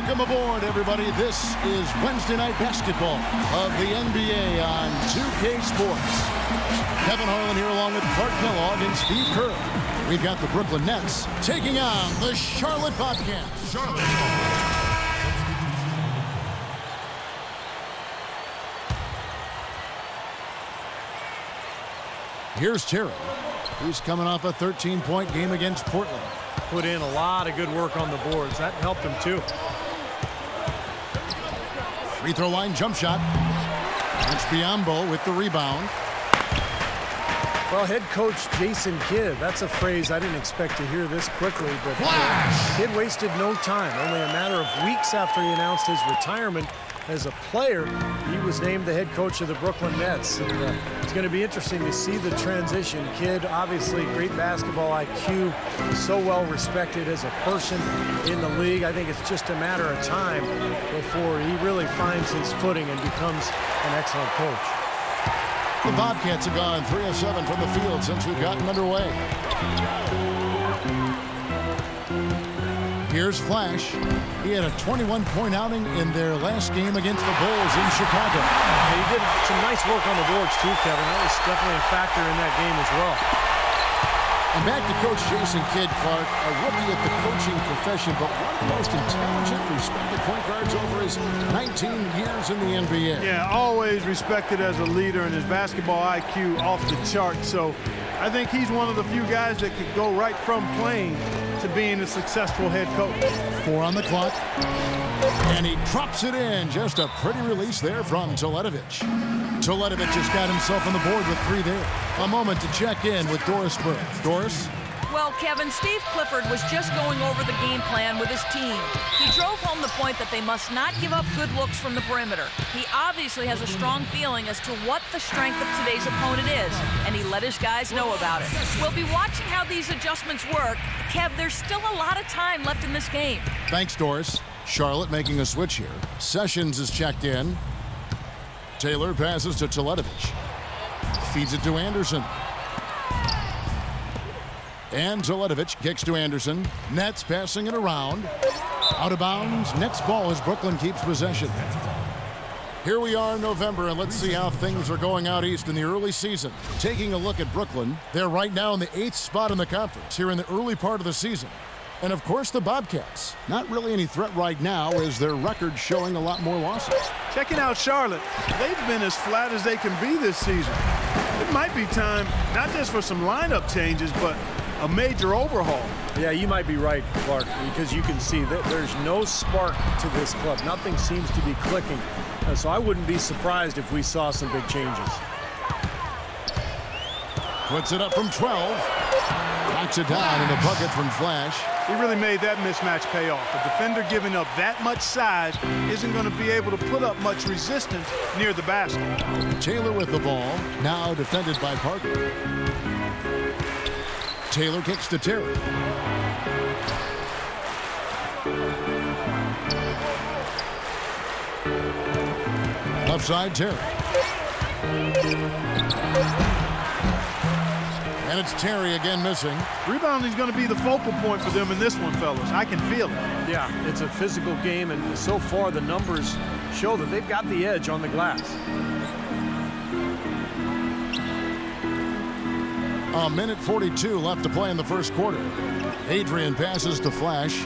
Welcome aboard, everybody. This is Wednesday Night Basketball of the NBA on 2K Sports. Kevin Harlan here along with Clark Kellogg and Steve Kerr. We've got the Brooklyn Nets taking on the Charlotte Bobcats. Here's Terry. He's coming off a 13-point game against Portland. Put in a lot of good work on the boards. That helped him too. Free throw line jump shot. That's Biyombo with the rebound. Well, head coach Jason Kidd, that's a phrase I didn't expect to hear this quickly, but Kidd wasted no time. Only a matter of weeks after he announced his retirement as a player, he was named the head coach of the Brooklyn Nets. And, it's going to be interesting to see the transition. Kidd, obviously great basketball IQ, so well respected as a person in the league. I think it's just a matter of time before he really finds his footing and becomes an excellent coach. The Bobcats have gone 3 of 7 from the field since we've gotten underway. Here's Flash. He had a 21-point outing in their last game against the Bulls in Chicago. He did some nice work on the boards too, Kevin. That was definitely a factor in that game as well. And back to Coach Jason Kidd, Clark, a rookie at the coaching profession, but one of the most intelligent, respected point guards over his 19 years in the NBA. Yeah, always respected as a leader, and his basketball IQ off the chart. So I think he's one of the few guys that could go right from playing to being a successful head coach. 4 on the clock. And he drops it in. Just a pretty release there from Teletovic. Teletovic just got himself on the board with 3 there. A moment to check in with Doris Burke. Doris? Well, Kevin, Steve Clifford was just going over the game plan with his team. He drove home the point that they must not give up good looks from the perimeter. He obviously has a strong feeling as to what the strength of today's opponent is, and he let his guys know about it. We'll be watching how these adjustments work. Kev, there's still a lot of time left in this game. Thanks, Doris. Charlotte making a switch here. Sessions is checked in. Taylor passes to Teletovic. Feeds it to Anderson. And Teletovic kicks to Anderson. Nets passing it around. Out of bounds. Nets ball as Brooklyn keeps possession. Here we are in November, and let's see how things are going out east in the early season. Taking a look at Brooklyn, they're right now in the 8th spot in the conference here in the early part of the season. And of course the Bobcats. Not really any threat right now as their record showing a lot more losses. Checking out Charlotte, they've been as flat as they can be this season. It might be time not just for some lineup changes, but a major overhaul. Yeah, you might be right, Clark, because you can see that there's no spark to this club. Nothing seems to be clicking. So I wouldn't be surprised if we saw some big changes. Puts it up from 12. Knocks it down in a bucket from Flash. He really made that mismatch pay off. A defender giving up that much size isn't going to be able to put up much resistance near the basket. Taylor with the ball, now defended by Parker. Taylor kicks to Terry. Upside Terry. And it's Terry again missing. Rebounding is going to be the focal point for them in this one, fellas. I can feel it. Yeah, it's a physical game, and so far the numbers show that they've got the edge on the glass. A minute 42 left to play in the first quarter. Adrian passes to Flash.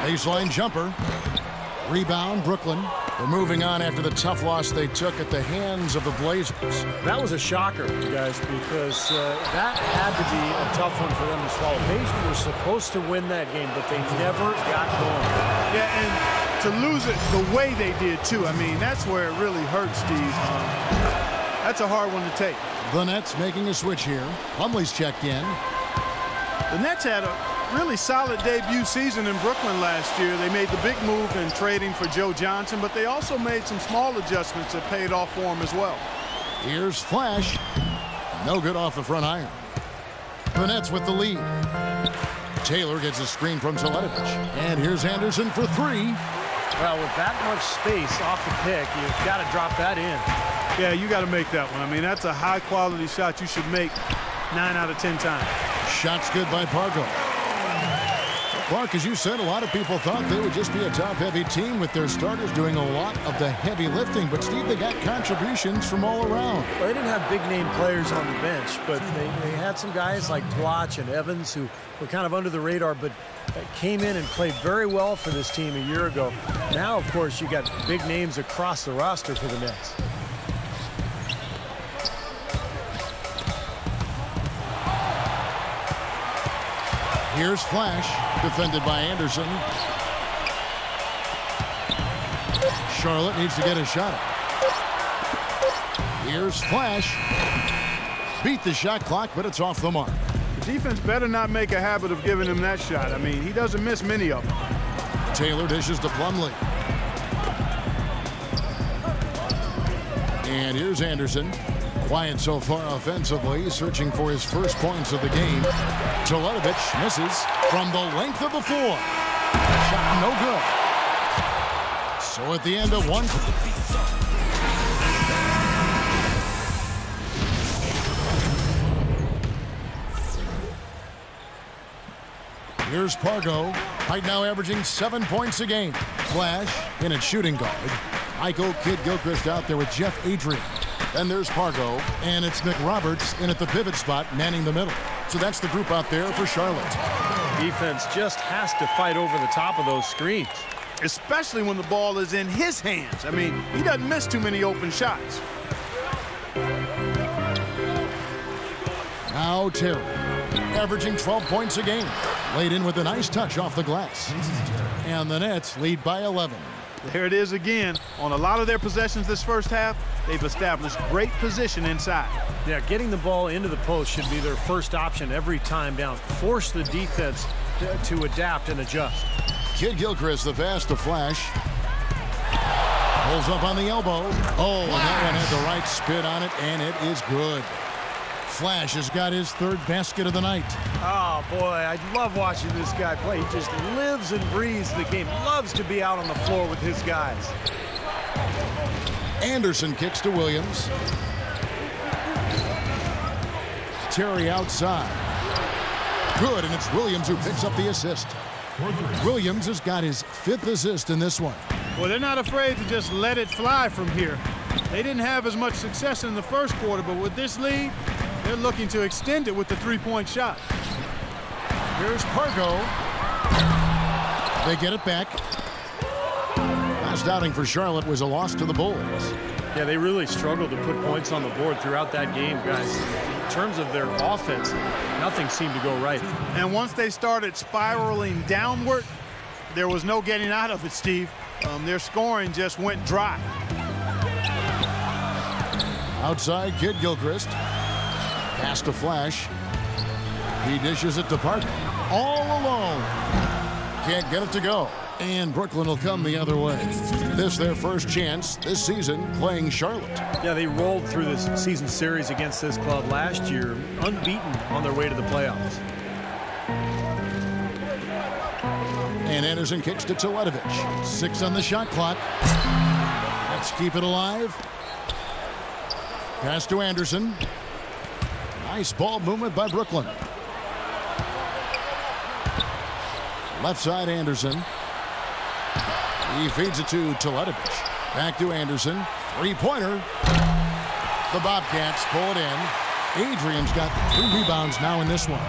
Baseline jumper. Rebound, Brooklyn. They're moving on after the tough loss they took at the hands of the Blazers. That was a shocker, guys, because that had to be a tough one for them to swallow. They were supposed to win that game, but they never got going. Yeah, and to lose it the way they did, too. I mean, that's where it really hurts, Steve. That's a hard one to take. The Nets making a switch here. Plumlee's checked in. The Nets had a really solid debut season in Brooklyn last year. They made the big move in trading for Joe Johnson, but they also made some small adjustments that paid off for them as well. Here's Flash. No good off the front iron. The Nets with the lead. Taylor gets a screen from Teletovic. And here's Anderson for 3. Well, with that much space off the pick, you've got to drop that in. Yeah, you got to make that one. I mean, that's a high-quality shot you should make 9 out of 10 times. Shot's good by Pargo. Clark, as you said, a lot of people thought they would just be a top-heavy team with their starters doing a lot of the heavy lifting. But, Steve, they got contributions from all around. Well, they didn't have big-name players on the bench, but they had some guys like Blotch and Evans who were kind of under the radar, but came in and played very well for this team a year ago. Now, of course, you got big names across the roster for the Nets. Here's Flash, defended by Anderson. Charlotte needs to get a shot up. Here's Flash. Beat the shot clock, but it's off the mark. The defense better not make a habit of giving him that shot. I mean, he doesn't miss many of them. Taylor dishes to Plumlee. And here's Anderson. Quiet so far offensively, searching for his first points of the game. Teletovic misses from the length of the floor. Shot no good. So at the end of one. Here's Pargo. Right now averaging 7 points a game. Flash in at shooting guard. Michael Kidd-Gilchrist out there with Jeff Adrian. Then there's Pargo, and it's McRoberts in at the pivot spot, manning the middle. So that's the group out there for Charlotte. Defense just has to fight over the top of those screens. Especially when the ball is in his hands. I mean, he doesn't miss too many open shots. Now Terry, averaging 12 points a game. Laid in with a nice touch off the glass. And the Nets lead by 11. There it is again. On a lot of their possessions this first half, they've established great position inside. Yeah, getting the ball into the post should be their first option every time down. Force the defense to adapt and adjust. Kidd-Gilchrist, the pass to Flash. Pulls up on the elbow. Oh, and that one had the right spin on it, and it is good. Flash has got his third basket of the night. Oh, boy, I love watching this guy play. He just lives and breathes the game. Loves to be out on the floor with his guys. Anderson kicks to Williams. Terry outside. Good, and it's Williams who picks up the assist. Williams has got his 5th assist in this one. Well, they're not afraid to just let it fly from here. They didn't have as much success in the first quarter, but with this lead, they're looking to extend it with the three-point shot. Here's Pargo. They get it back. Last outing for Charlotte was a loss to the Bulls. Yeah, they really struggled to put points on the board throughout that game, guys. In terms of their offense, nothing seemed to go right. And once they started spiraling downward, there was no getting out of it, Steve. Their scoring just went dry. Outside, Kidd-Gilchrist. Pass to Flash. He dishes it to Parker. All alone. Can't get it to go. And Brooklyn will come the other way. This their first chance this season playing Charlotte. Yeah, they rolled through this season series against this club last year, unbeaten on their way to the playoffs. And Anderson kicks to Teletovic. 6 on the shot clock. Let's keep it alive. Pass to Anderson. Nice ball movement by Brooklyn. Left side, Anderson. He feeds it to Teletovic. Back to Anderson. Three-pointer. The Bobcats pull it in. Adrian's got 3 rebounds now in this one.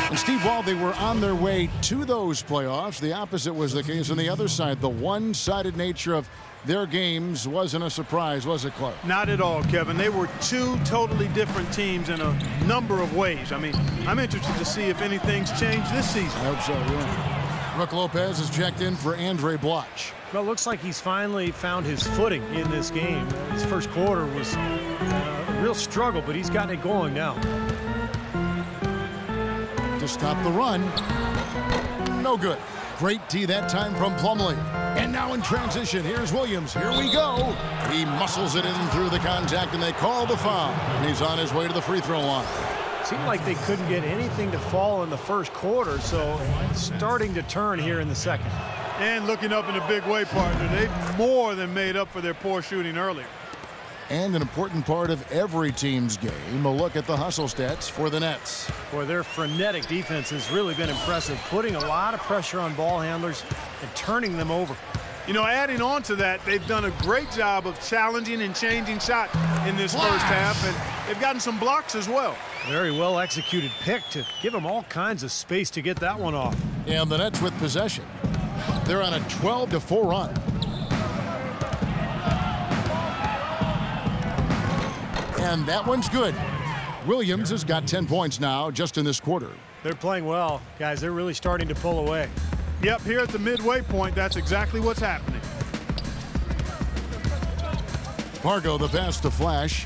And Steve, while they were on their way to those playoffs, the opposite was the case on the other side. The one-sided nature of their games wasn't a surprise, was it, Clark? Not at all, Kevin. They were two totally different teams in a number of ways. I mean, I'm interested to see if anything's changed this season. I hope so, yeah. Brooke Lopez has checked in for Andre Blotch. Well, it looks like he's finally found his footing in this game. His first quarter was a real struggle, but he's gotten it going now. To stop the run. No good. Great D that time from Plumlee. And now in transition, here's Williams. Here we go. He muscles it in through the contact, and they call the foul. And he's on his way to the free throw line. Seemed like they couldn't get anything to fall in the first quarter, so starting to turn here in the second. And looking up in a big way, partner. They've more than made up for their poor shooting earlier. And an important part of every team's game, a look at the hustle stats for the Nets. Boy, their frenetic defense has really been impressive, putting a lot of pressure on ball handlers and turning them over. You know, adding on to that, they've done a great job of challenging and changing shots in this first half, and they've gotten some blocks as well. Very well executed pick to give them all kinds of space to get that one off. And the Nets with possession. They're on a 12-4 run. And that one's good. Williams has got 10 points now just in this quarter. They're playing well, guys. They're really starting to pull away. Yep, here at the midway point, that's exactly what's happening. Pargo, the pass to Flash.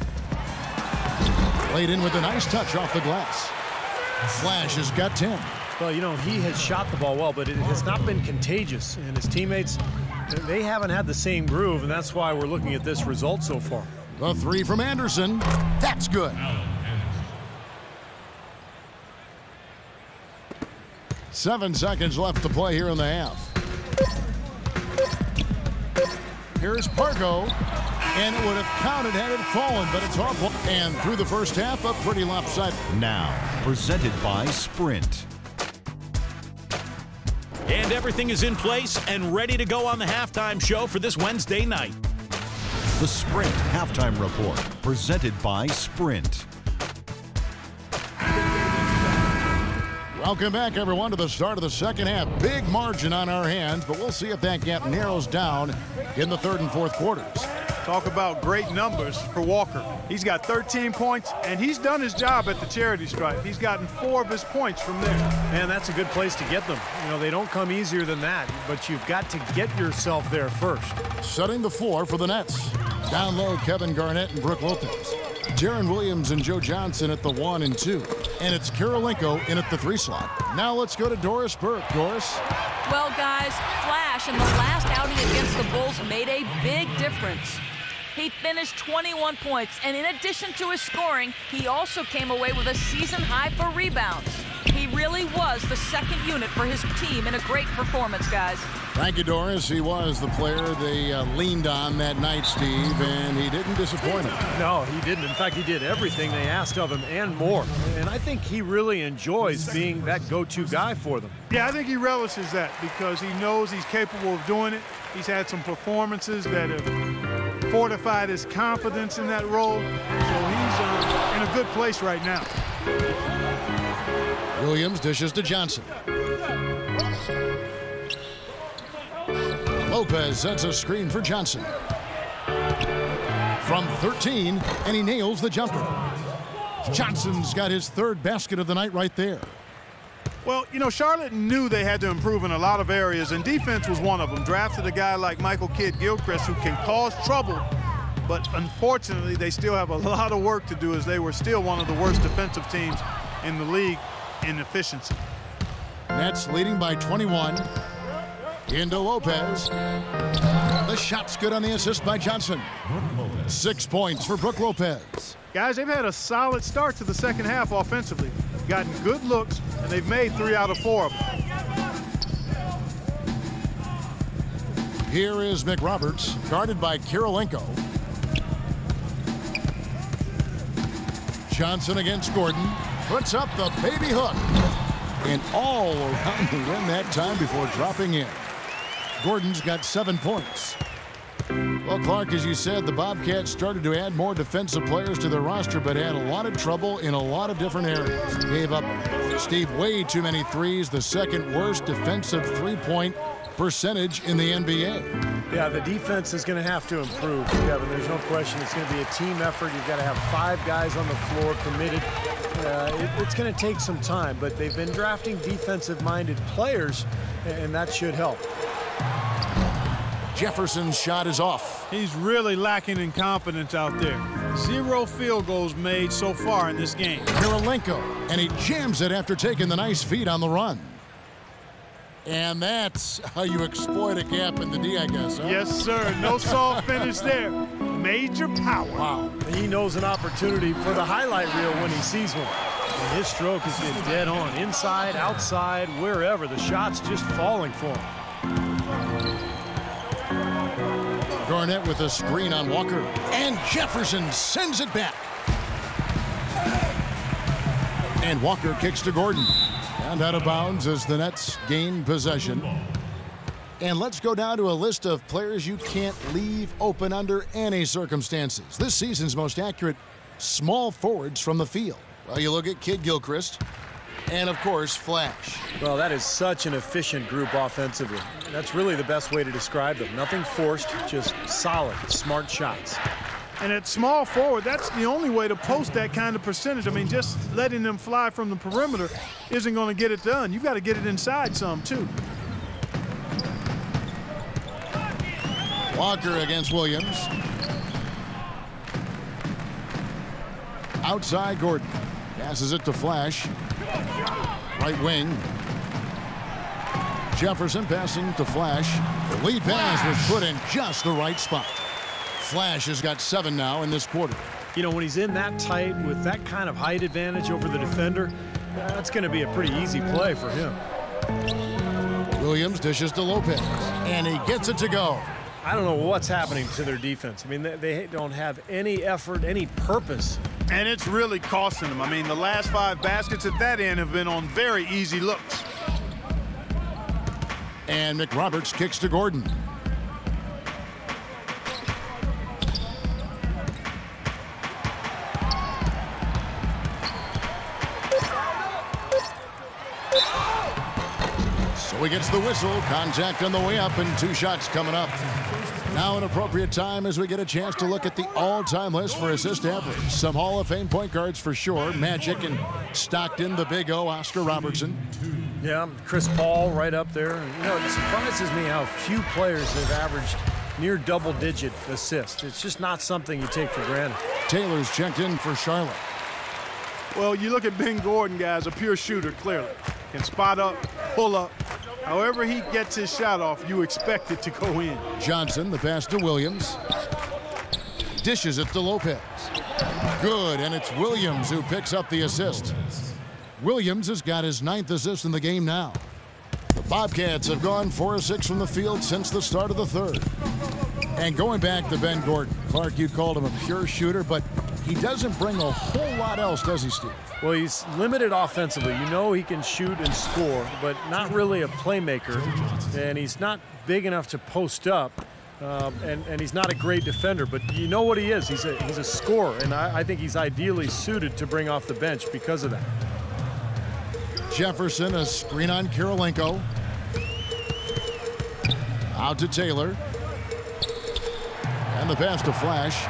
Laid in with a nice touch off the glass. Flash has got 10. Well, you know, he has shot the ball well, but it has not been contagious. And his teammates, they haven't had the same groove, and that's why we're looking at this result so far. The three from Anderson. That's good. 7 seconds left to play here in the half. Here's Pargo, and it would have counted had it fallen, but it's awful. And through the first half, a pretty lopsided. Now, presented by Sprint. And everything is in place and ready to go on the halftime show for this Wednesday night. The Sprint Halftime Report, presented by Sprint. Welcome back, everyone, to the start of the second half. Big margin on our hands, but we'll see if that gap narrows down in the third and fourth quarters. Talk about great numbers for Walker. He's got 13 points, and he's done his job at the charity stripe. He's gotten 4 of his points from there. Man, that's a good place to get them. You know, they don't come easier than that, but you've got to get yourself there first. Setting the floor for the Nets. Down low, Kevin Garnett and Brook Lopez. Jaren Williams and Joe Johnson at the 1 and 2. And it's Kirilenko in at the 3 slot. Now let's go to Doris Burke. Doris? Well, guys, Flash in the last outing against the Bulls made a big difference. He finished 21 points, and in addition to his scoring, he also came away with a season high for rebounds. He really was the second unit for his team in a great performance, guys. Thank you, Doris. He was the player they leaned on that night, Steve, and he didn't disappoint them. No, he didn't. In fact, he did everything they asked of him and more. And I think he really enjoys being that go-to guy for them. Yeah, I think he relishes that because he knows he's capable of doing it. He's had some performances that have fortified his confidence in that role. So he's in a good place right now. Williams dishes to Johnson. Lopez sets a screen for Johnson. From 13, and he nails the jumper. Johnson's got his 3rd basket of the night right there. Well, you know, Charlotte knew they had to improve in a lot of areas, and defense was one of them. Drafted a guy like Michael Kidd-Gilchrist who can cause trouble, but unfortunately they still have a lot of work to do as they were still one of the worst defensive teams in the league in efficiency. Nets leading by 21. Into Lopez. The shot's good on the assist by Johnson. 6 points for Brook Lopez. Guys, they've had a solid start to the second half offensively. Gotten good looks, and they've made 3 out of 4 of them. Here is McRoberts, guarded by Kirilenko. Johnson against Gordon. Puts up the baby hook. And all around the rim that time before dropping in. Gordon's got 7 points. Well, Clark, as you said, the Bobcats started to add more defensive players to their roster, but had a lot of trouble in a lot of different areas. Gave up, Steve, way too many threes, the 2nd worst defensive three-point percentage in the NBA. Yeah, the defense is going to have to improve, Kevin. There's no question. It's going to be a team effort. You've got to have 5 guys on the floor committed. It's going to take some time, but they've been drafting defensive-minded players, and that should help. Jefferson's shot is off. He's really lacking in confidence out there. 0 field goals made so far in this game. Kirilenko, and he jams it after taking the nice feed on the run. And that's how you exploit a gap in the D, I guess, huh? Yes, sir. No soft finish there. Major power. Wow. He knows an opportunity for the highlight reel when he sees one. And his stroke has been dead on. Inside, outside, wherever. The shot's just falling for him. Garnett with a screen on Walker. And Jefferson sends it back. And Walker kicks to Gordon. And out of bounds as the Nets gain possession. And let's go down to a list of players you can't leave open under any circumstances. This season's most accurate small forwards from the field. Well, you look at Kid Gilchrist. And, of course, Flash. Well, that is such an efficient group offensively. That's really the best way to describe them. Nothing forced, just solid, smart shots. And at small forward, that's the only way to post that kind of percentage. I mean, just letting them fly from the perimeter isn't going to get it done. You've got to get it inside some, too. Walker against Williams. Outside Gordon. Passes it to Flash. Right wing. Jefferson passing to Flash. The lead pass was put in just the right spot. Flash has got 7 now in this quarter. You know, when he's in that tight with that kind of height advantage over the defender, that's going to be a pretty easy play for him. Williams dishes to Lopez, and he gets it to go. I don't know what's happening to their defense. I mean, they don't have any effort, any purpose. And it's really costing them. I mean, the last 5 baskets at that end have been on very easy looks. And McRoberts kicks to Gordon. So he gets the whistle. Contact on the way up and 2 shots coming up. Now an appropriate time as we get a chance to look at the all-time list for assist average. Some Hall of Fame point guards for sure. Magic and Stockton, the Big O, Oscar Robertson. Yeah, Chris Paul right up there. You know, it surprises me how few players have averaged near double-digit assists. It's just not something you take for granted. Taylor's checked in for Charlotte. Well, you look at Ben Gordon, guys, a pure shooter, clearly. Can spot up, pull up. However he gets his shot off, you expect it to go in. Johnson, the pass to Williams. Dishes it to Lopez. Good, and it's Williams who picks up the assist. Williams has got his 9th assist in the game now. The Bobcats have gone 4 of 6 from the field since the start of the 3rd. And going back to Ben Gordon, Clark, you called him a pure shooter, but he doesn't bring a whole lot else, does he, Steve? Well, he's limited offensively. You know he can shoot and score, but not really a playmaker. And he's not big enough to post up, and he's not a great defender. But you know what he is. He's a scorer, and I think he's ideally suited to bring off the bench because of that. Jefferson, a screen on Kirilenko. Out to Taylor. And the pass to Flash.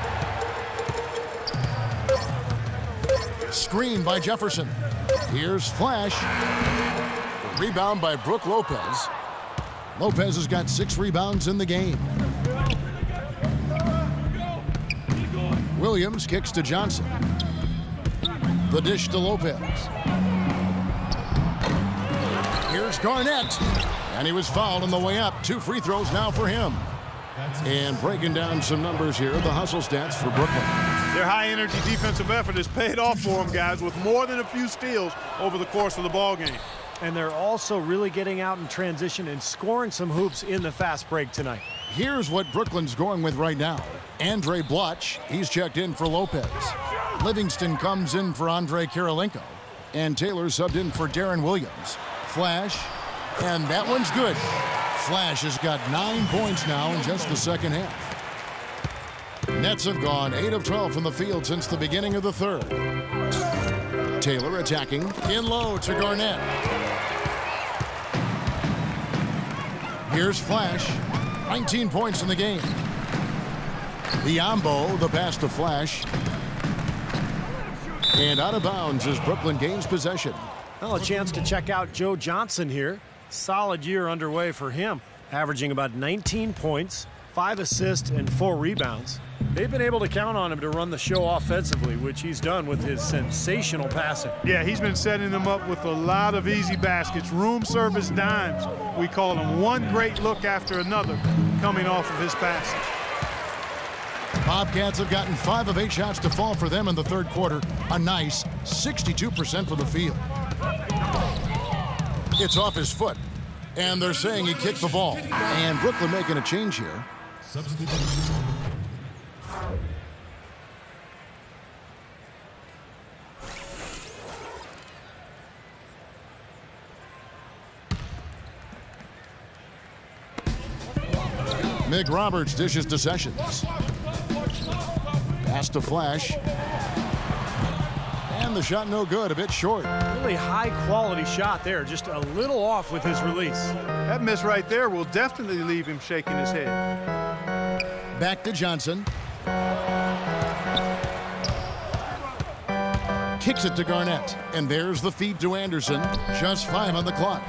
Screen by Jefferson. Here's Flash. The rebound by Brook Lopez. Lopez has got 6 rebounds in the game. Williams kicks to Johnson. The dish to Lopez. Here's Garnett. And he was fouled on the way up. 2 free throws now for him. And breaking down some numbers here, the hustle stats for Brooklyn. Their high-energy defensive effort has paid off for them, guys, with more than a few steals over the course of the ballgame. And they're also really getting out in transition and scoring some hoops in the fast break tonight. Here's what Brooklyn's going with right now. Andre Bloch, he's checked in for Lopez. Livingston comes in for Andre Kirilenko. And Taylor subbed in for Darren Williams. Flash, and that one's good. Flash has got 9 points now in just the 2nd half. Nets have gone 8 of 12 from the field since the beginning of the 3rd. Taylor attacking in low to Garnett. Here's Flash, 19 points in the game. Biombo, the pass to Flash. And out of bounds as Brooklyn gains possession. Well, a chance to check out Joe Johnson here. Solid year underway for him, averaging about 19 points, 5 assists, and 4 rebounds. They've been able to count on him to run the show offensively, which he's done with his sensational passing. Yeah, he's been setting them up with a lot of easy baskets, room service dimes. We call them, one great look after another coming off of his passing. Bobcats have gotten 5 of 8 shots to fall for them in the 3rd quarter. A nice 62% from the field. It's off his foot, and they're saying he kicked the ball. And Brooklyn making a change here. Mick Roberts dishes to Sessions. Pass to Flash. And the shot no good, a bit short. Really high-quality shot there, just a little off with his release. That miss right there will definitely leave him shaking his head. Back to Johnson. Kicks it to Garnett. And there's the feed to Anderson. Just 5 on the clock.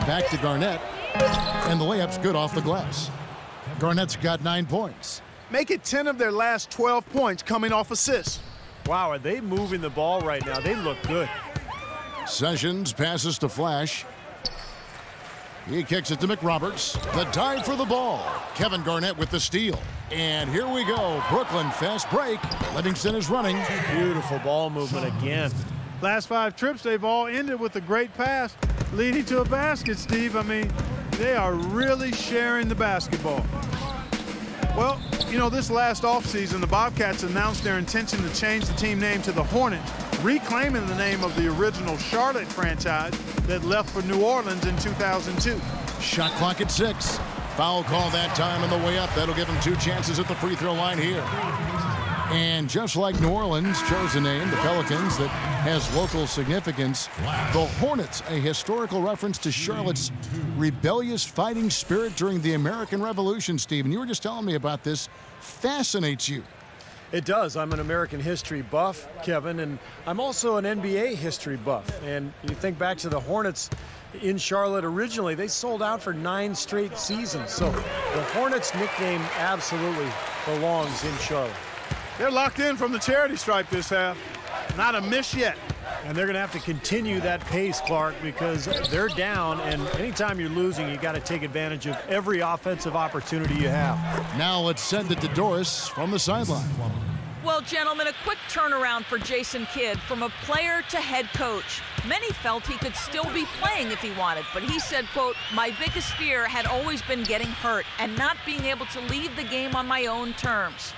Back to Garnett. And the layup's good off the glass. Garnett's got 9 points. Make it 10 of their last 12 points coming off assists. Wow, are they moving the ball right now? They look good. Sessions passes to Flash. He kicks it to McRoberts. The dive for the ball. Kevin Garnett with the steal. And here we go. Brooklyn fast break. Livingston is running. Beautiful ball movement again. Last 5 trips, they've all ended with a great pass leading to a basket, Steve. I mean, they are really sharing the basketball. Well, you know, this last offseason, the Bobcats announced their intention to change the team name to the Hornets, reclaiming the name of the original Charlotte franchise that left for New Orleans in 2002. Shot clock at 6. Foul call that time on the way up. That'll give them 2 chances at the free throw line here. And just like New Orleans chose a name, the Pelicans, that has local significance, the Hornets, a historical reference to Charlotte's rebellious fighting spirit during the American Revolution, Steve. And you were just telling me about this. Fascinates you. It does. I'm an American history buff, Kevin, and I'm also an NBA history buff. And you think back to the Hornets in Charlotte originally, they sold out for 9 straight seasons. So the Hornets nickname absolutely belongs in Charlotte. They're locked in from the charity stripe this half. Not a miss yet. And they're going to have to continue that pace, Clark, because they're down, and anytime you're losing, you got to take advantage of every offensive opportunity you have. Now let's send it to Doris from the sideline. Well, gentlemen, a quick turnaround for Jason Kidd from a player to head coach. Many felt he could still be playing if he wanted, but he said, quote, "My biggest fear had always been getting hurt and not being able to leave the game on my own terms."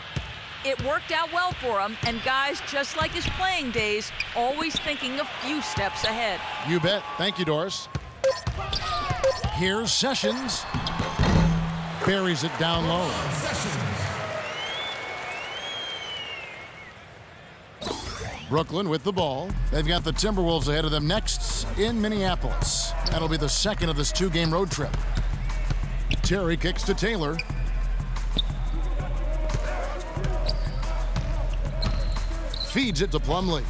It worked out well for him, and guys, just like his playing days, always thinking a few steps ahead. You bet. Thank you, Doris. Here's Sessions. Buries it down low. Brooklyn with the ball. They've got the Timberwolves ahead of them next in Minneapolis. That'll be the second of this 2-game road trip. Terry kicks to Taylor. Feeds it to Plumlee.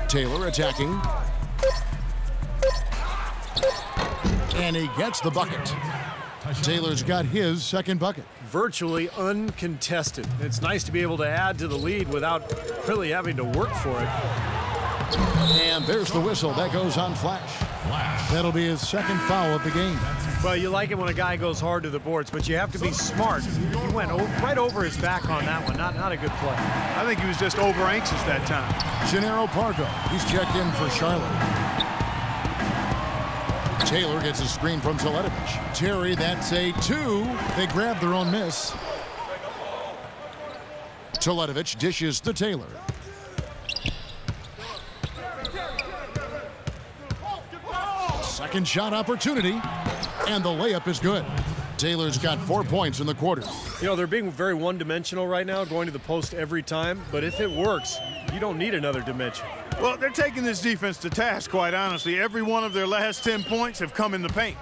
Taylor attacking. And he gets the bucket. Taylor's got his second bucket. Virtually uncontested. It's nice to be able to add to the lead without really having to work for it. And there's the whistle. That goes on Flash. That'll be his second foul of the game. Well, you like it when a guy goes hard to the boards, but you have to be smart. He went right over his back on that one. Not a good play. I think he was just over anxious that time. Gennaro Pargo, he's checked in for Charlotte. Taylor gets a screen from Teletovic. Terry, that's a 2. They grab their own miss. Teletovic dishes to Taylor. Second shot opportunity, and the layup is good. Taylor's got 4 points in the quarter. You know, they're being very one-dimensional right now, going to the post every time, but if it works, you don't need another dimension. Well, they're taking this defense to task, quite honestly. Every one of their last 10 points have come in the paint.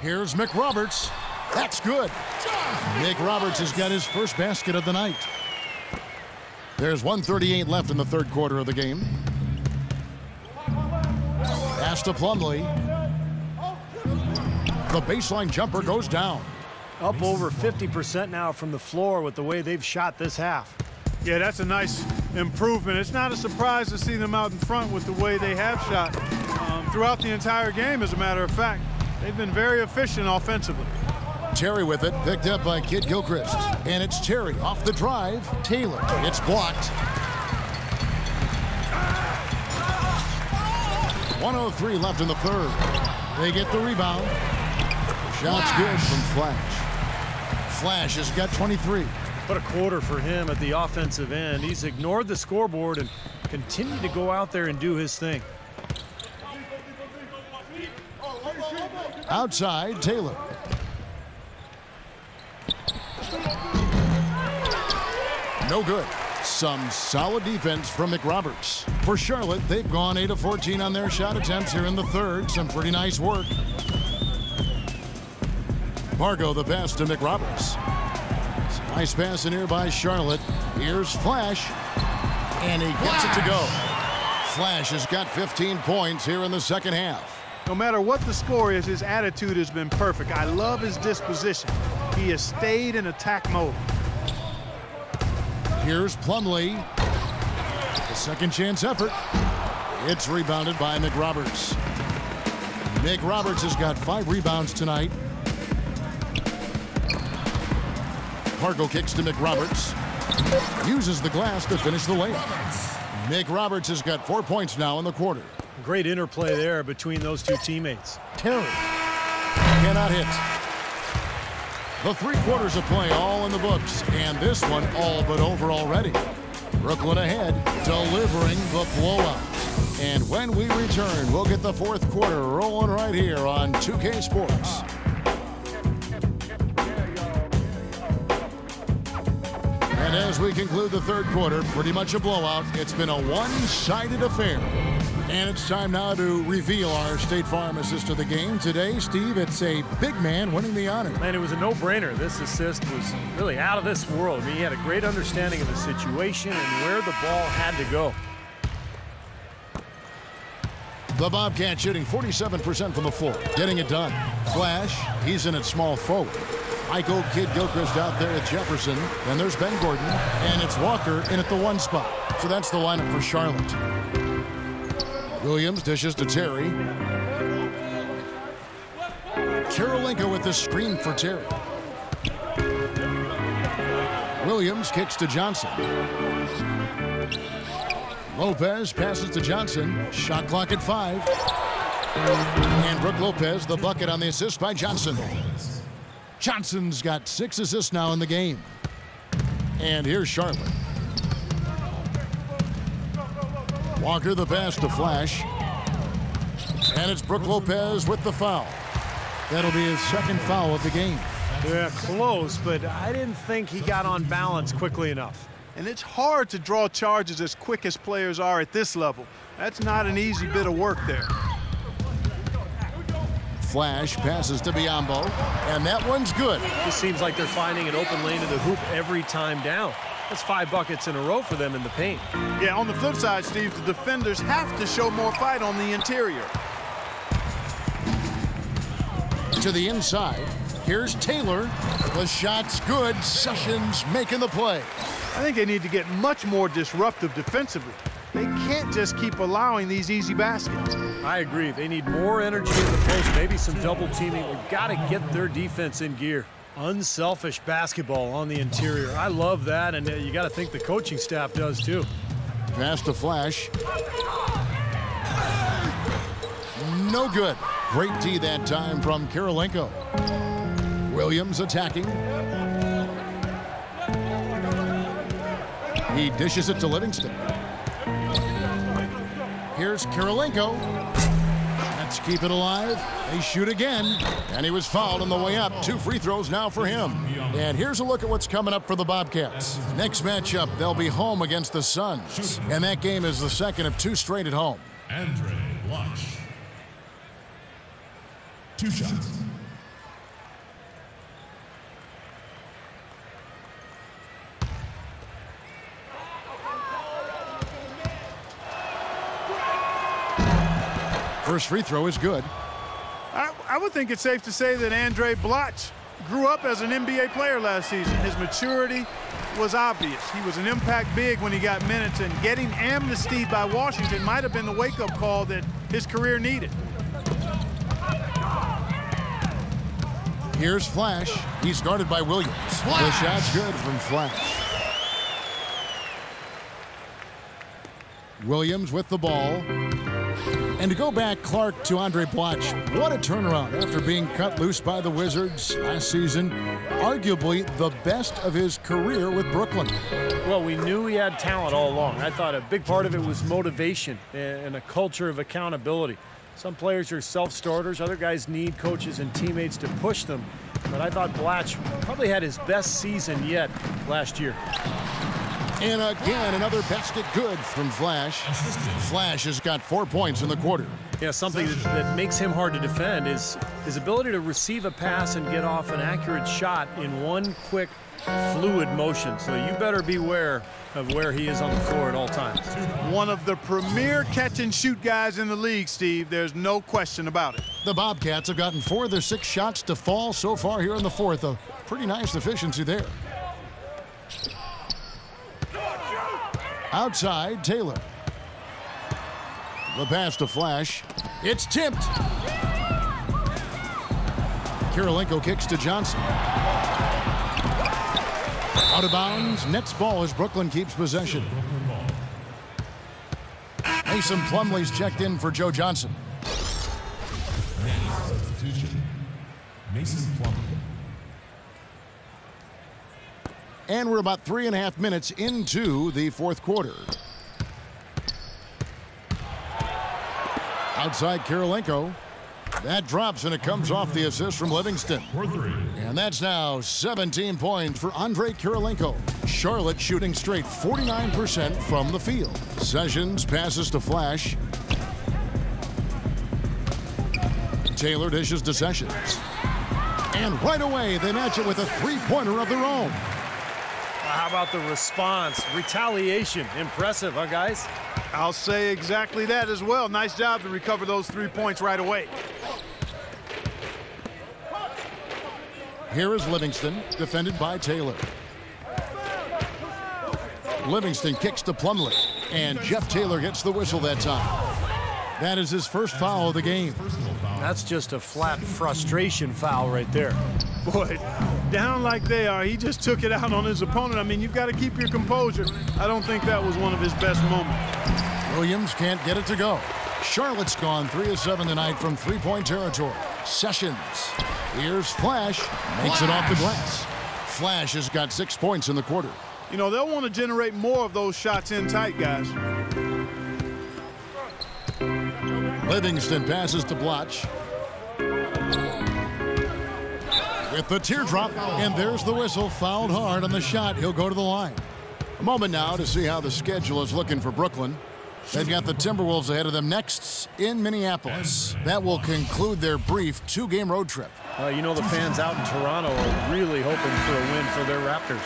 Here's McRoberts. That's good. McRoberts has got his first basket of the night. There's 1:38 left in the third quarter of the game. Pass to Plumlee. The baseline jumper goes down. Up over 50% now from the floor with the way they've shot this half. Yeah, that's a nice improvement. It's not a surprise to see them out in front with the way they have shot throughout the entire game, as a matter of fact. They've been very efficient offensively. Terry with it, picked up by Kid Gilchrist. And it's Terry off the drive. Taylor, it's blocked. 1:03 left in the third. They get the rebound. Shot's good from Flash. Flash has got 23. What a quarter for him at the offensive end. He's ignored the scoreboard and continued to go out there and do his thing. Outside, Taylor. No good. Some solid defense from McRoberts. For Charlotte, they've gone 8 of 14 on their shot attempts here in the third. Some pretty nice work. Margot the pass to McRoberts. Nice pass in here by Charlotte. Here's Flash. And he gets it to go. Flash has got 15 points here in the second half. No matter what the score is, his attitude has been perfect. I love his disposition. He has stayed in attack mode. Here's Plumlee. The second chance effort. It's rebounded by McRoberts. McRoberts has got 5 rebounds tonight. Pargo kicks to McRoberts. Uses the glass to finish the layup. McRoberts has got 4 points now in the quarter. Great interplay there between those two teammates. Terry cannot hit. The 3 quarters of play all in the books, and this one all but over already. Brooklyn ahead, delivering the blowout. And when we return, we'll get the 4th quarter rolling right here on 2K Sports. And as we conclude the 3rd quarter, pretty much a blowout. It's been a one-sided affair. And it's time now to reveal our State Farm assist of the game. Today, Steve, it's a big man winning the honor. Man, it was a no-brainer. This assist was really out of this world. I mean, he had a great understanding of the situation and where the ball had to go. The Bobcats shooting 47% from the floor, getting it done. Flash, he's in at small forward. Michael Kidd-Gilchrist out there at Jefferson. Then there's Ben Gordon, and it's Walker in at the 1 spot. So that's the lineup for Charlotte. Williams dishes to Terry. Karolinko with the screen for Terry. Williams kicks to Johnson. Lopez passes to Johnson. Shot clock at 5. And Brook Lopez, the bucket on the assist by Johnson. Johnson's got 6 assists now in the game. And here's Charlotte. Walker the pass to Flash. And it's Brook Lopez with the foul. That'll be his 2nd foul of the game. Yeah, close, but I didn't think he got on balance quickly enough. And it's hard to draw charges as quick as players are at this level. That's not an easy bit of work there. Flash passes to Biyombo, and that one's good. It seems like they're finding an open lane to the hoop every time down. That's 5 buckets in a row for them in the paint. Yeah, on the flip side, Steve, the defenders have to show more fight on the interior. To the inside, here's Taylor. The shot's good. Sessions making the play. I think they need to get much more disruptive defensively. They can't just keep allowing these easy baskets. I agree. They need more energy in the post, maybe some double teaming. We've got to get their defense in gear. Unselfish basketball on the interior. I love that, and you got to think the coaching staff does too. Pass to Flash. No good. Great D that time from Karolinko. Williams attacking. He dishes it to Livingston. Here's Karolinko. Let's keep it alive. They shoot again. And he was fouled on the way up. 2 free throws now for him. And here's a look at what's coming up for the Bobcats. Next matchup, they'll be home against the Suns. And that game is the 2nd of 2 straight at home. Andre Blanche. 2 shots. First free throw is good. I would think it's safe to say that Andre Blanche grew up as an NBA player last season. His maturity was obvious. He was an impact big when he got minutes, and getting amnestied by Washington might have been the wake-up call that his career needed. Here's Flash. He's guarded by Williams. The shot's good from Flash. Williams with the ball. And to go back, Clark, to Andre Blatch, what a turnaround after being cut loose by the Wizards last season. Arguably the best of his career with Brooklyn. Well, we knew he had talent all along. I thought a big part of it was motivation and a culture of accountability. Some players are self-starters. Other guys need coaches and teammates to push them. But I thought Blatch probably had his best season yet last year. And again, another basket good from Flash. Flash has got 4 points in the quarter. Yeah, something that makes him hard to defend is his ability to receive a pass and get off an accurate shot in one quick, fluid motion. So you better beware of where he is on the floor at all times. One of the premier catch-and-shoot guys in the league, Steve. There's no question about it. The Bobcats have gotten 4 of their 6 shots to fall so far here in the fourth. A pretty nice efficiency there. Outside, Taylor. The pass to Flash. It's tipped. Kirilenko kicks to Johnson. Out of bounds. Nets ball as Brooklyn keeps possession. Mason Plumlee's checked in for Joe Johnson. Substitution. Mason Plumlee. And we're about 3.5 minutes into the fourth quarter. Outside Kirilenko. That drops, and it comes off the assist from Livingston. And that's now 17 points for Andre Kirilenko. Charlotte shooting straight 49% from the field. Sessions passes to Flash. Taylor dishes to Sessions. And right away, they match it with a three-pointer of their own. How about the response? Retaliation. Impressive, huh, guys? I'll say exactly that as well. Nice job to recover those 3 points right away. Here is Livingston, defended by Taylor. Livingston kicks to Plumlee, and Jeff Taylor gets the whistle that time. That is his first foul of the game. That's just a flat frustration foul right there. Boy, down like they are, he just took it out on his opponent. I mean, you've got to keep your composure. I don't think that was one of his best moments. Williams can't get it to go. Charlotte's gone 3 of 7 tonight from three-point territory. Sessions. Here's Flash. Makes it off the glass. Flash has got 6 points in the quarter. You know, they'll want to generate more of those shots in tight, guys. Livingston passes to Blatch. With the teardrop, and there's the whistle. Fouled hard on the shot. He'll go to the line. A moment now to see how the schedule is looking for Brooklyn. They've got the Timberwolves ahead of them next in Minneapolis. That will conclude their brief 2-game road trip. You know, the fans out in Toronto are really hoping for a win for their Raptors.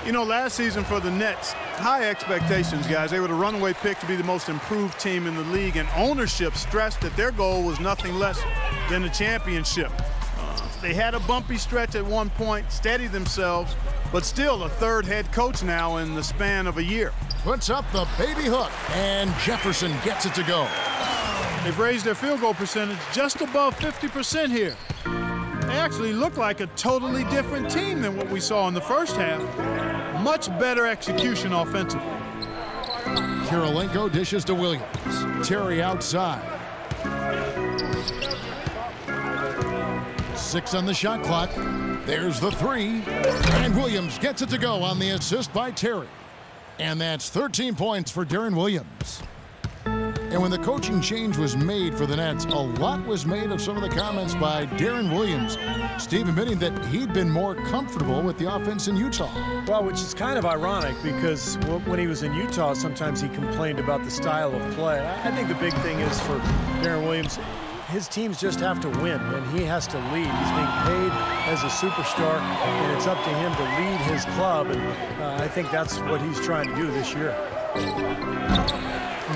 You know, last season for the Nets, high expectations, guys. They were the runaway pick to be the most improved team in the league, and ownership stressed that their goal was nothing less than a championship. They had a bumpy stretch at one point, steadied themselves, but still a third head coach now in the span of a year. Puts up the baby hook, and Jefferson gets it to go. They've raised their field goal percentage just above 50% here. They actually look like a totally different team than what we saw in the first half. Much better execution offensively. Kirilenko dishes to Williams. Terry outside. 6 on the shot clock. There's the 3. And Williams gets it to go on the assist by Terry. And that's 13 points for Deron Williams. And when the coaching change was made for the Nets, a lot was made of some of the comments by Deron Williams. Steve admitting that he'd been more comfortable with the offense in Utah. Well, which is kind of ironic because when he was in Utah, sometimes he complained about the style of play. I think the big thing is for Deron Williams, his teams just have to win, and he has to lead. He's being paid as a superstar, and it's up to him to lead his club, and I think that's what he's trying to do this year.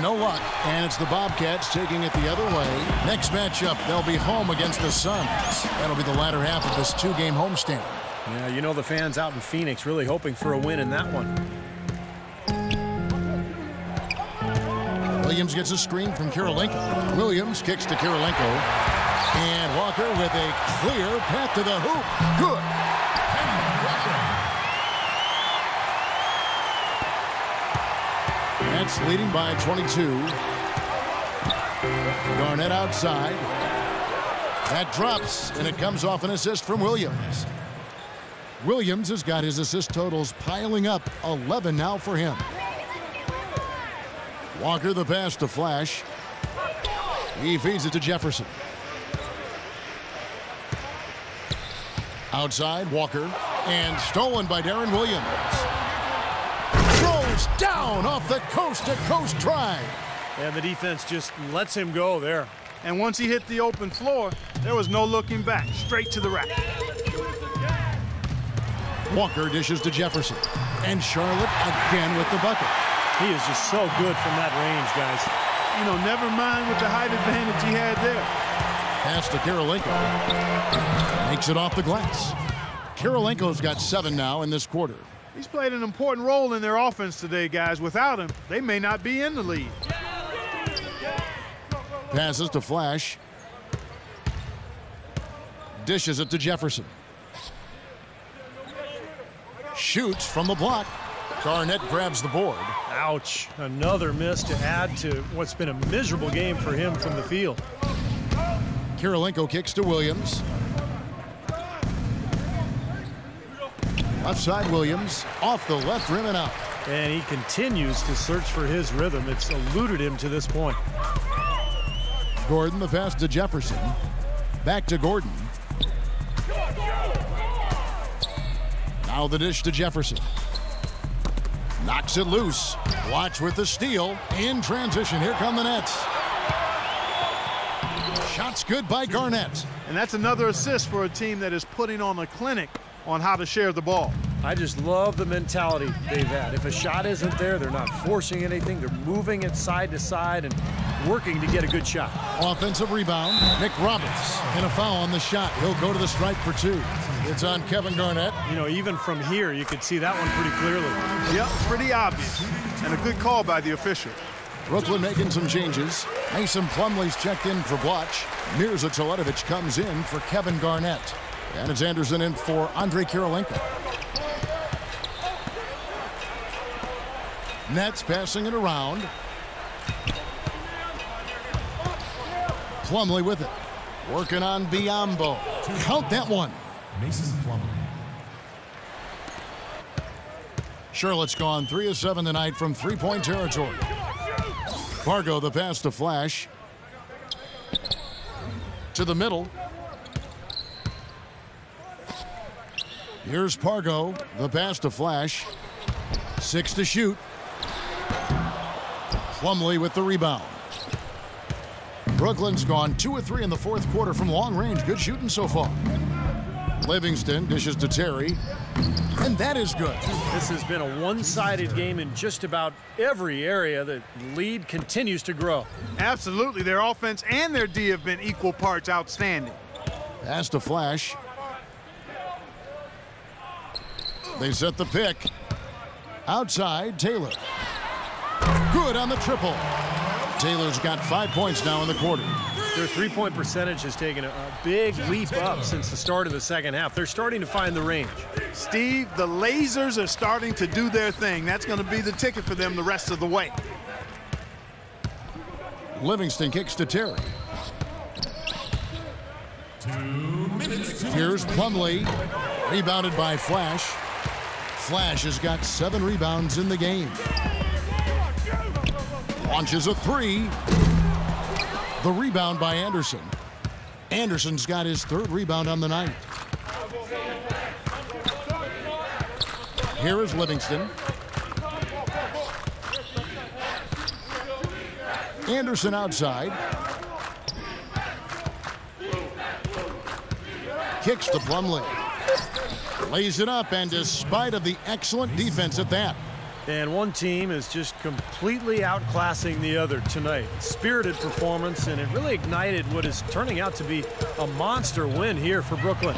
No luck, and it's the Bobcats taking it the other way. Next matchup, they'll be home against the Suns. That'll be the latter half of this 2-game homestand. Yeah, you know the fans out in Phoenix really hoping for a win in that one. Williams gets a screen from Kirilenko. Williams kicks to Kirilenko. And Walker with a clear path to the hoop. Good. Nets leading by 22. Garnett outside. That drops, and it comes off an assist from Williams. Williams has got his assist totals piling up, 11 now for him. Walker the pass to Flash. He feeds it to Jefferson. Outside, Walker. And stolen by Darren Williams. Throws down off the coast-to-coast drive. And the defense just lets him go there. And once he hit the open floor, there was no looking back. Straight to the rack. Walker dishes to Jefferson. And Charlotte again with the bucket. He is just so good from that range, guys. You know, never mind with the height advantage he had there. Pass to Karolinko. Makes it off the glass. Karolinko's got 7 now in this quarter. He's played an important role in their offense today, guys. Without him, they may not be in the lead. Passes to Flash. Dishes it to Jefferson. Shoots from the block. Garnett grabs the board. Ouch. Another miss to add to what's been a miserable game for him from the field. Karolinko kicks to Williams. Left side Williams. Off the left rim and out. And he continues to search for his rhythm. It's eluded him to this point. Gordon the pass to Jefferson. Back to Gordon. Now the dish to Jefferson. Knocks it loose. Watch with the steal. In transition. Here come the Nets. Shots good by Garnett. And that's another assist for a team that is putting on a clinic on how to share the ball. I just love the mentality they've had. If a shot isn't there, they're not forcing anything. They're moving it side to side and working to get a good shot. Offensive rebound. Nick Roberts. And a foul on the shot. He'll go to the stripe for 2. It's on Kevin Garnett. You know, even from here, you could see that one pretty clearly. Yep, pretty obvious. And a good call by the official. Brooklyn making some changes. Mason Plumlee's checked in for Blotch. Mirza Teletovic comes in for Kevin Garnett. And it's Anderson in for Andre Karolinko. Nets passing it around. Plumlee with it. Working on Biyombo. Count that one. Mason Plumlee. Charlotte's gone 3 of 7 tonight from three-point territory. Fargo the pass to Flash. To the middle. Here's Pargo, the pass to Flash. 6 to shoot. Plumlee with the rebound. Brooklyn's gone 2 of 3 in the fourth quarter from long range. Good shooting so far. Livingston dishes to Terry. And that is good. This has been a one-sided game in just about every area. The lead continues to grow. Absolutely. Their offense and their D have been equal parts outstanding. Pass to Flash. They set the pick. Outside, Taylor. Good on the triple. Taylor's got 5 points now in the quarter. Their three-point percentage has taken a big leap up since the start of the second half. They're starting to find the range. Steve, the lasers are starting to do their thing. That's going to be the ticket for them the rest of the way. Livingston kicks to Terry. 2 minutes. Here's Plumlee. Rebounded by Flash. Flash has got 7 rebounds in the game. Launches a 3. The rebound by Anderson. Anderson's got his 3rd rebound on the night. Here is Livingston. Anderson outside. Kicks to Plumlee. Lays it up, and despite of the excellent defense at that. And one team is just completely outclassing the other tonight. Spirited performance, and it really ignited what is turning out to be a monster win here for Brooklyn.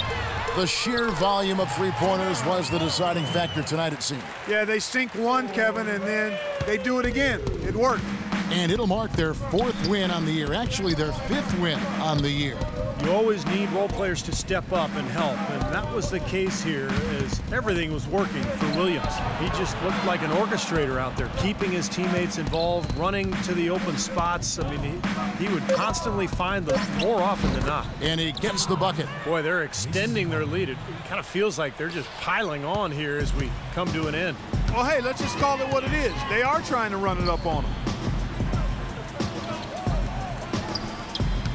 The sheer volume of three-pointers was the deciding factor tonight, it seemed. Yeah, they sink one, Kevin, and then they do it again. It worked. And it'll mark their 4th win on the year. Actually, their 5th win on the year. You always need role players to step up and help, and that was the case here as everything was working for Williams. He just looked like an orchestrator out there, keeping his teammates involved, running to the open spots. I mean, he would constantly find them more often than not. And he gets the bucket. Boy, they're extending their lead. It kind of feels like they're just piling on here as we come to an end. Well, hey, let's just call it what it is. They are trying to run it up on them.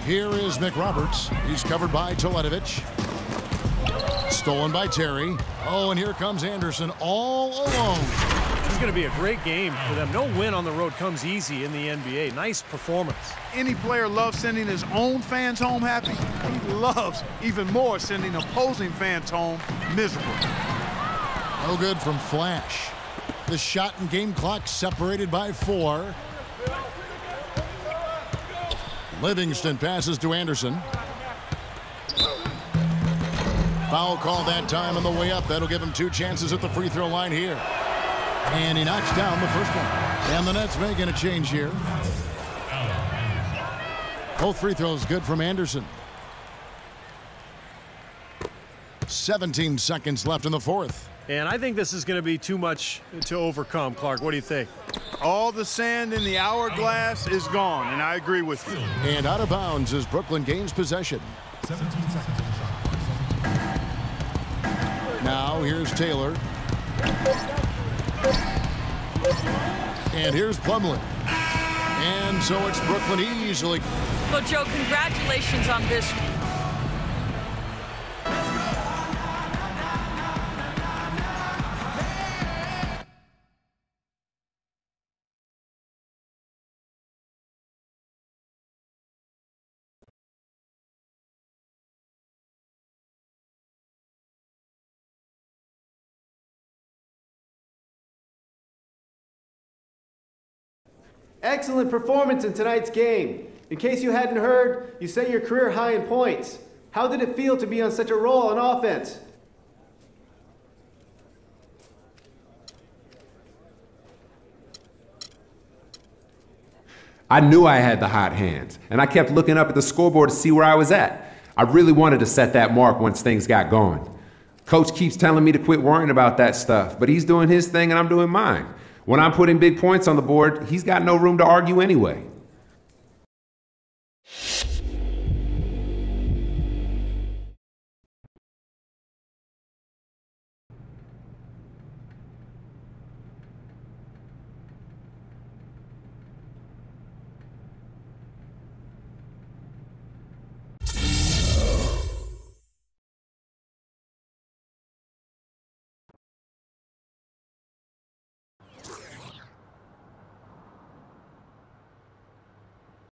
Here is McRoberts. He's covered by Toledovich. Stolen by Terry. Oh, and here comes Anderson all alone. This is going to be a great game for them. No win on the road comes easy in the NBA. Nice performance. Any player loves sending his own fans home happy. He loves even more sending opposing fans home miserable. No good from Flash. The shot and game clock separated by 4. Livingston passes to Anderson. Foul call that time on the way up. That'll give him 2 chances at the free throw line here. And he knocks down the first one. And the Nets making a change here. Both free throws good from Anderson. 17 seconds left in the fourth. And I think this is going to be too much to overcome, Clark. What do you think? All the sand in the hourglass is gone, and I agree with you. And out of bounds as Brooklyn gains possession. 17 seconds on the shot. Now here's Taylor. And here's Plumlee. And so it's Brooklyn easily. Well, Joe, congratulations on this. Excellent performance in tonight's game. In case you hadn't heard, you set your career high in points. How did it feel to be on such a roll on offense? I knew I had the hot hands, and I kept looking up at the scoreboard to see where I was at. I really wanted to set that mark once things got going. Coach keeps telling me to quit worrying about that stuff, but he's doing his thing and I'm doing mine. When I'm putting big points on the board, he's got no room to argue anyway.